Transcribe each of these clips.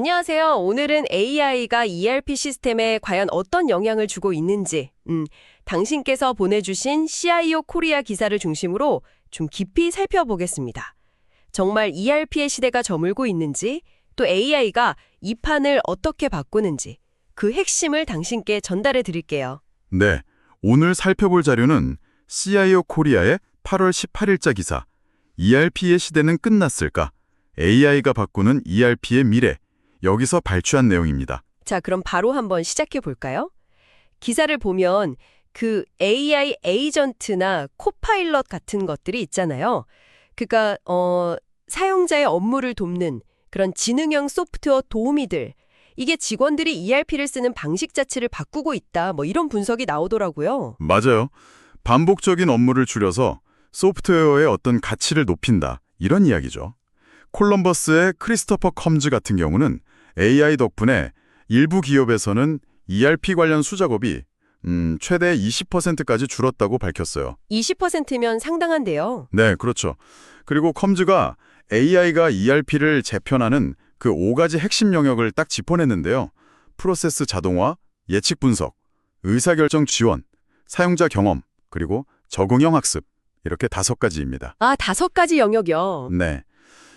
안녕하세요. 오늘은 AI가 ERP 시스템에 과연 어떤 영향을 주고 있는지, 당신께서 보내주신 CIO 코리아 기사를 중심으로 좀 깊이 살펴보겠습니다. 정말 ERP의 시대가 저물고 있는지, 또 AI가 이 판을 어떻게 바꾸는지, 그 핵심을 당신께 전달해 드릴게요. 네, 오늘 살펴볼 자료는 CIO 코리아의 8월 18일자 기사 ERP의 시대는 끝났을까? AI가 바꾸는 ERP의 미래, 여기서 발췌한 내용입니다. 자, 그럼 바로 한번 시작해 볼까요? 기사를 보면 그 AI 에이전트나 코파일럿 같은 것들이 있잖아요. 그러니까 사용자의 업무를 돕는 그런 지능형 소프트웨어 도우미들. 이게 직원들이 ERP를 쓰는 방식 자체를 바꾸고 있다. 뭐 이런 분석이 나오더라고요. 맞아요. 반복적인 업무를 줄여서 소프트웨어의 어떤 가치를 높인다, 이런 이야기죠. 콜럼버스의 크리스토퍼 컴즈 같은 경우는 AI 덕분에 일부 기업에서는 ERP 관련 수작업이 최대 20%까지 줄었다고 밝혔어요. 20%면 상당한데요. 네, 그렇죠. 그리고 컴즈가 AI가 ERP를 재편하는 그 5가지 핵심 영역을 딱 짚어냈는데요. 프로세스 자동화, 예측 분석, 의사결정 지원, 사용자 경험, 그리고 적응형 학습, 이렇게 5가지입니다. 아, 5가지 영역이요. 네.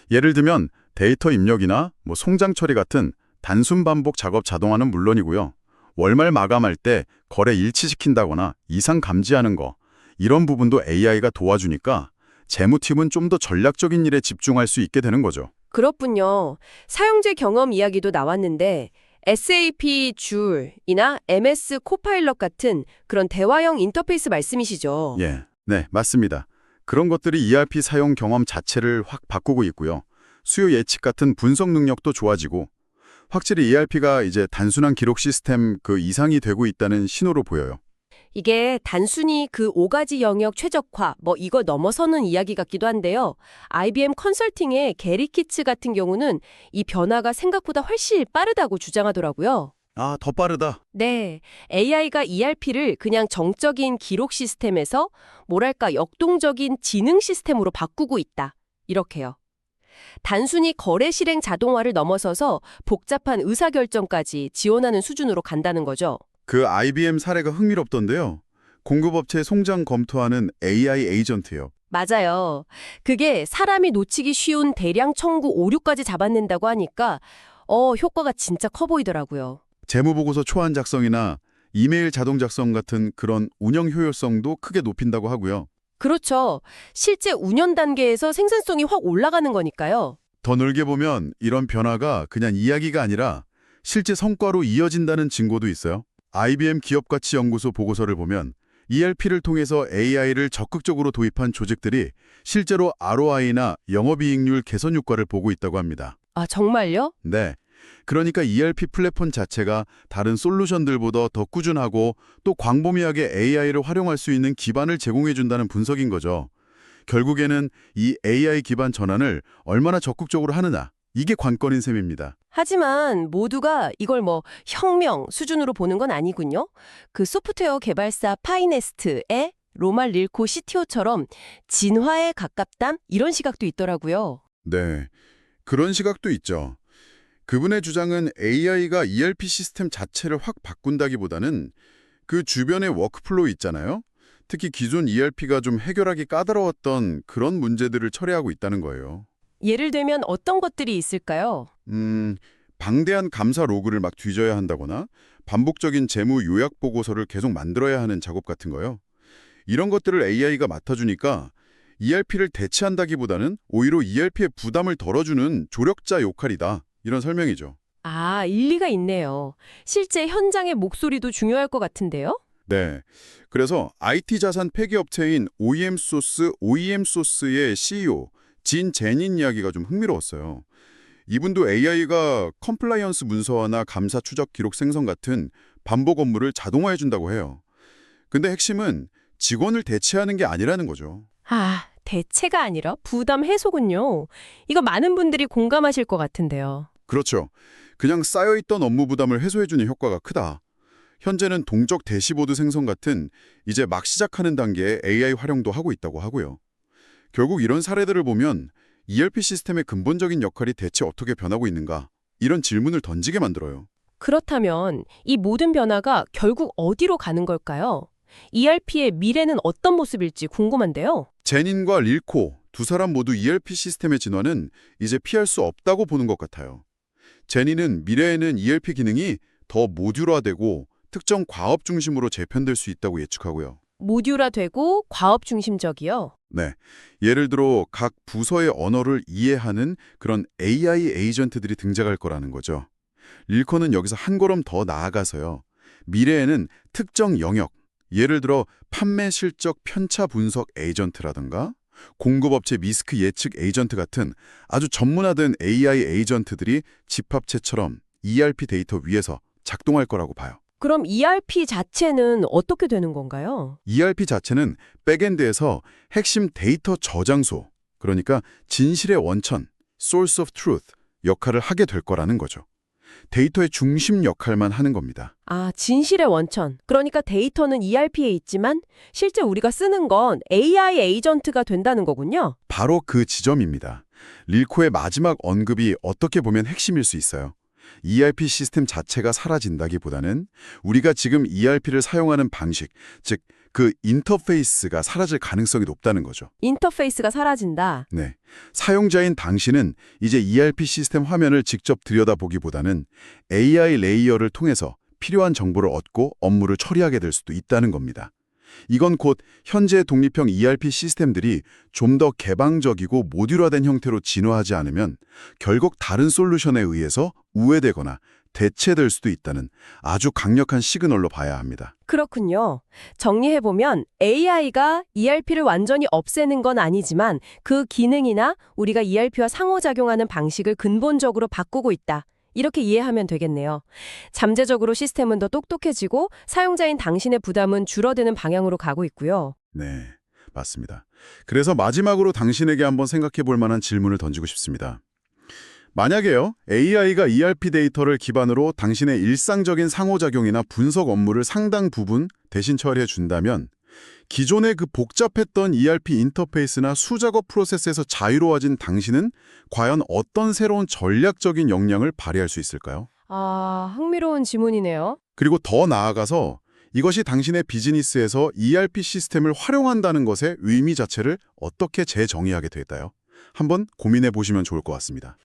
예를 들면 데이터 입력이나 송장 처리 같은 단순 반복 작업 자동화는 물론이고요. 월말 마감할 때 거래 일치시킨다거나 이상 감지하는 거, 이런 부분도 AI가 도와주니까 재무팀은 좀 더 전략적인 일에 집중할 수 있게 되는 거죠. 그렇군요. 사용자 경험 이야기도 나왔는데 SAP 줄이나 MS 코파일럿 같은 그런 대화형 인터페이스 말씀이시죠? 예, 네, 맞습니다. 그런 것들이 ERP 사용 경험 자체를 확 바꾸고 있고요. 수요 예측 같은 분석 능력도 좋아지고 확실히 ERP가 이제 단순한 기록 시스템 그 이상이 되고 있다는 신호로 보여요. 이게 단순히 그 5가지 영역 최적화, 이거 넘어서는 이야기 같기도 한데요. IBM 컨설팅의 게리 키츠 같은 경우는 이 변화가 생각보다 훨씬 빠르다고 주장하더라고요. 아, 더 빠르다. 네, AI가 ERP를 그냥 정적인 기록 시스템에서 뭐랄까 역동적인 지능 시스템으로 바꾸고 있다. 이렇게요. 단순히 거래 실행 자동화를 넘어서서 복잡한 의사결정까지 지원하는 수준으로 간다는 거죠. 그 IBM 사례가 흥미롭던데요. 공급업체 송장 검토하는 AI 에이전트요. 맞아요. 그게 사람이 놓치기 쉬운 대량 청구 오류까지 잡아낸다고 하니까 효과가 진짜 커 보이더라고요. 재무보고서 초안 작성이나 이메일 자동 작성 같은 그런 운영 효율성도 크게 높인다고 하고요. 그렇죠. 실제 운영 단계에서 생산성이 확 올라가는 거니까요. 더 넓게 보면 이런 변화가 그냥 이야기가 아니라 실제 성과로 이어진다는 증거도 있어요. IBM 기업가치연구소 보고서를 보면 ERP를 통해서 AI를 적극적으로 도입한 조직들이 실제로 ROI나 영업이익률 개선 효과를 보고 있다고 합니다. 아, 정말요? 네. 그러니까 ERP 플랫폼 자체가 다른 솔루션들보다 더 꾸준하고 또 광범위하게 AI를 활용할 수 있는 기반을 제공해준다는 분석인 거죠. 결국에는 이 AI 기반 전환을 얼마나 적극적으로 하느냐, 이게 관건인 셈입니다. 하지만 모두가 이걸 혁명 수준으로 보는 건 아니군요. 그 소프트웨어 개발사 파이네스트의 로말 릴코 CTO처럼 진화에 가깝다 이런 시각도 있더라고요. 네, 그런 시각도 있죠. 그분의 주장은 AI가 ERP 시스템 자체를 확 바꾼다기보다는 그 주변의 워크플로우 있잖아요. 특히 기존 ERP가 좀 해결하기 까다로웠던 그런 문제들을 처리하고 있다는 거예요. 예를 들면 어떤 것들이 있을까요? 방대한 감사 로그를 막 뒤져야 한다거나 반복적인 재무 요약 보고서를 계속 만들어야 하는 작업 같은 거요. 이런 것들을 AI가 맡아주니까 ERP를 대체한다기보다는 오히려 ERP의 부담을 덜어주는 조력자 역할이다. 이런 설명이죠. 아, 일리가 있네요. 실제 현장의 목소리도 중요할 것 같은데요? 네. 그래서 IT 자산 폐기업체인 OEM소스의 CEO 진 제닌 이야기가 좀 흥미로웠어요. 이분도 AI가 컴플라이언스 문서화나 감사 추적 기록 생성 같은 반복 업무를 자동화해준다고 해요. 근데 핵심은 직원을 대체하는 게 아니라는 거죠. 아, 대체가 아니라 부담 해소군요. 이거 많은 분들이 공감하실 것 같은데요. 그렇죠. 그냥 쌓여있던 업무 부담을 해소해주는 효과가 크다. 현재는 동적 대시보드 생성 같은 이제 막 시작하는 단계에 AI 활용도 하고 있다고 하고요. 결국 이런 사례들을 보면 ERP 시스템의 근본적인 역할이 대체 어떻게 변하고 있는가? 이런 질문을 던지게 만들어요. 그렇다면 이 모든 변화가 결국 어디로 가는 걸까요? ERP의 미래는 어떤 모습일지 궁금한데요. 제닌과 릴코 두 사람 모두 ERP 시스템의 진화는 이제 피할 수 없다고 보는 것 같아요. 제닌은 미래에는 ERP 기능이 더 모듈화되고 특정 과업 중심으로 재편될 수 있다고 예측하고요. 모듈화되고 과업 중심적이요. 네, 예를 들어 각 부서의 언어를 이해하는 그런 AI 에이전트들이 등장할 거라는 거죠. 릴코는 여기서 한 걸음 더 나아가서요. 미래에는 특정 영역, 예를 들어 판매 실적 편차 분석 에이전트라든가 공급업체 리스크 예측 에이전트 같은 아주 전문화된 AI 에이전트들이 집합체처럼 ERP 데이터 위에서 작동할 거라고 봐요. 그럼 ERP 자체는 어떻게 되는 건가요? ERP 자체는 백엔드에서 핵심 데이터 저장소, 그러니까 진실의 원천, source of truth 역할을 하게 될 거라는 거죠. 데이터의 중심 역할만 하는 겁니다. 아, 진실의 원천. 그러니까 데이터는 ERP에 있지만 실제 우리가 쓰는 건 AI 에이전트가 된다는 거군요. 바로 그 지점입니다. 릴코의 마지막 언급이 어떻게 보면 핵심일 수 있어요. ERP 시스템 자체가 사라진다기보다는 우리가 지금 ERP를 사용하는 방식, 즉 그 인터페이스가 사라질 가능성이 높다는 거죠. 인터페이스가 사라진다. 네, 사용자인 당신은 이제 ERP 시스템 화면을 직접 들여다보기보다는 AI 레이어를 통해서 필요한 정보를 얻고 업무를 처리하게 될 수도 있다는 겁니다. 이건 곧 현재 독립형 ERP 시스템들이 좀 더 개방적이고 모듈화된 형태로 진화하지 않으면 결국 다른 솔루션에 의해서 우회되거나 대체될 수도 있다는 아주 강력한 시그널로 봐야 합니다. 그렇군요. 정리해보면 AI가 ERP를 완전히 없애는 건 아니지만 그 기능이나 우리가 ERP와 상호작용하는 방식을 근본적으로 바꾸고 있다. 이렇게 이해하면 되겠네요. 잠재적으로 시스템은 더 똑똑해지고 사용자인 당신의 부담은 줄어드는 방향으로 가고 있고요. 네, 맞습니다. 그래서 마지막으로 당신에게 한번 생각해 볼 만한 질문을 던지고 싶습니다. 만약에요, AI가 ERP 데이터를 기반으로 당신의 일상적인 상호작용이나 분석 업무를 상당 부분 대신 처리해 준다면 기존의 그 복잡했던 ERP 인터페이스나 수작업 프로세스에서 자유로워진 당신은 과연 어떤 새로운 전략적인 역량을 발휘할 수 있을까요? 아, 흥미로운 질문이네요. 그리고 더 나아가서 이것이 당신의 비즈니스에서 ERP 시스템을 활용한다는 것의 의미 자체를 어떻게 재정의하게 될까요? 한번 고민해 보시면 좋을 것 같습니다.